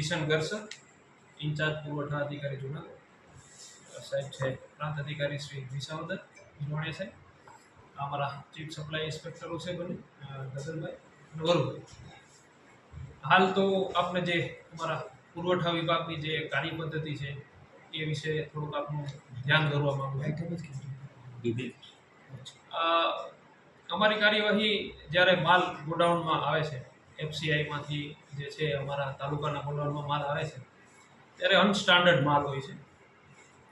Kishan Garsar, in charge પુરવઠા અધિકારી જુનાગઢ સાહેબ છે, પ્રાંત અધિકારી શ્રી વિસાવદર જોણિયા સાહેબ, અમારા ચીફ સપ્લાય ઇન્સ્પેક્ટરો છે બને ગગનભાઈ વરુભાઈ. હાલ તો આપણે જે અમારા પુરવઠા વિભાગની જે કાર્ય પદ્ધતિ છે એ વિશે થોડુંક આપનું ધ્યાન દોરવા માંગુ છું. અમારી કાર્યવાહી જ્યારે માલ ગોડાઉનમાં આવે છે, એફસીઆઈમાંથી જે છે અમારા તાલુકાના ગોડાઉનમાં માલ આવે છે ત્યારે અનસ્ટાન્ડર્ડ માલ હોય છે.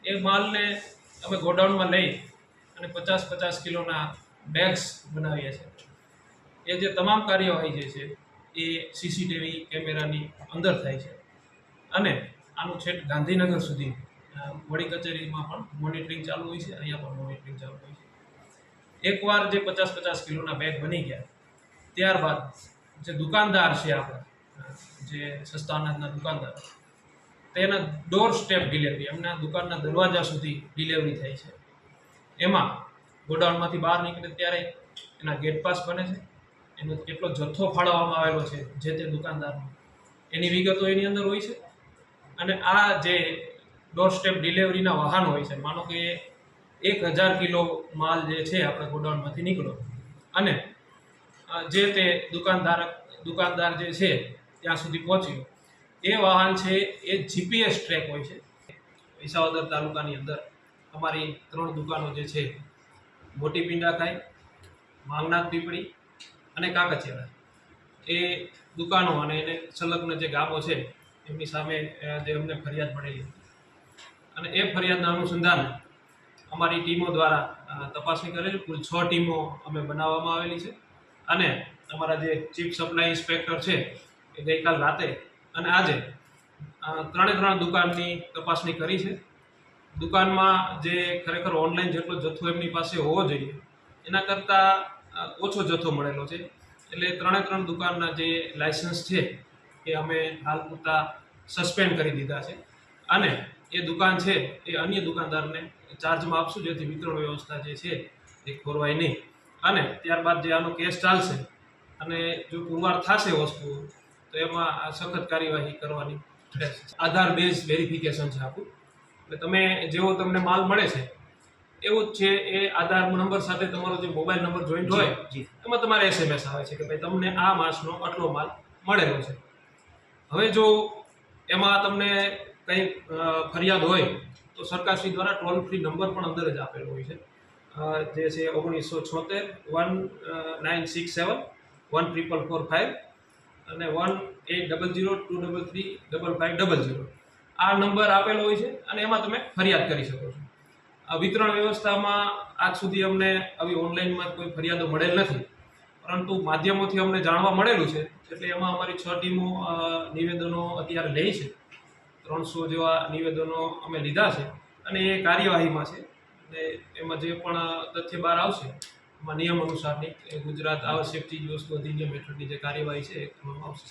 એ માલને અમે ગોડાઉનમાં લઈ અને 50-50 કિલોના બેગ્સ બનાવીએ છીએ. એ જે તમામ કાર્યવાહી જે છે એ સીસીટીવી કેમેરાની અંદર થાય છે અને આનું છેક ગાંધીનગર સુધી વડી કચેરીમાં પણ મોનિટરિંગ ચાલુ હોય છે, અહીંયા પણ મોનિટરિંગ ચાલુ હોય છે. એકવાર જે 50-50 કિલોના બેગ બની ગયા ત્યારબાદ જે દુકાનદાર છે આપણા જે સસ્તા અનાજના દુકાનદાર તેના ડોર સ્ટેપ ડિલિવરી એમના દુકાનના દરવાજા સુધી ડિલિવરી થાય છે. એમાં ગોડાઉનમાંથી બહાર નીકળે ત્યારે એના ગેટ પાસ બને છે, એનો કેટલો જથ્થો ફાળવવામાં આવેલો છે જે તે દુકાનદારનો એની વિગતો એની અંદર હોય છે. અને આ જે ડોર સ્ટેપ ડિલિવરીના વાહન હોય છે, માનો કે 1000 કિલો માલ જે છે આપણે ગોડાઉનમાંથી નીકળ્યો અને જે તે દુકાનદાર જે છે ત્યાં સુધી પહોંચ્યો, એ વાહન છે એ જીપીએસ ટ્રેક હોય છે. વિસાવદર તાલુકાની અંદર અમારી 3 દુકાનો જે છે મોટી પિંડાખાઈ, માંગનાથ પીપળી અને કાકચિયાળા, એ દુકાનો અને એને સંલગ્ન જે ગામો છે એમની સામે જે અમને ફરિયાદ મળેલી અને એ ફરિયાદના અનુસંધાને અમારી ટીમો દ્વારા તપાસણી કરેલી. કુલ 6 ટીમો અમે બનાવવામાં આવેલી છે અને અમારા જે ચીફ સપ્લાય ઇન્સ્પેક્ટર છે એ ગઈકાલ રાતે અને આજે 3 દુકાનની તપાસણી કરી છે. દુકાનમાં જે ખરેખર ઓનલાઈન જેટલો જથ્થો એમની પાસે હોવો જોઈએ એના કરતાં ઓછો જથ્થો મળેલો છે. એટલે 3 દુકાનના જે લાયસન્સ છે એ અમે હાલ પૂરતા સસ્પેન્ડ કરી દીધા છે અને એ દુકાન છે એ અન્ય દુકાનદારને ચાર્જમાં આપશું જેથી વિતરણ વ્યવસ્થા જે છે એ ખોરવાય નહીં. અને ત્યારબાદ જે આનો કેસ ચાલશે અને જો પુરવાર થશે વસ્તુઓ તો એમાં સખત કાર્યવાહી કરવાની રહેશે. આધાર બેઝ વેરિફિકેશન છે આપણું, એટલે તમે જેવો તમને માલ મળે છે એવું જ છે એ આધાર નંબર સાથે તમારો જે મોબાઈલ નંબર જોઈન્ટ હોય એમાં તમારે SMS આવે છે કે ભાઈ તમને આ માસનો આટલો માલ મળેલો છે. હવે જો એમાં તમને કંઈ ફરિયાદ હોય તો સરકારશ્રી દ્વારા ટોલ ફ્રી નંબર પણ અંદર જ આપેલો હોય છે, જે છે 1976 1967 14445 અને 1800233550. આ નંબર આપેલો હોય છે અને એમાં તમે ફરિયાદ કરી શકો છો. વિતરણ વ્યવસ્થામાં આજ સુધી અમને આવી ઓનલાઈનમાં કોઈ ફરિયાદો મળેલ નથી, પરંતુ માધ્યમોથી અમને જાણવા મળેલું છે. એટલે એમાં અમારી 6 ટીમો નિવેદનો અત્યારે લે છે. 300 જેવા નિવેદનો અમે લીધા છે અને એ કાર્યવાહીમાં છે. અને એમાં જે પણ તથ્ય બહાર આવશે એમાં નિયમ અનુસારની ગુજરાત આવશ્યક ચીજ વસ્તુ અધિનિયમ હેઠળની જે કાર્યવાહી છે એ કરવામાં આવશે.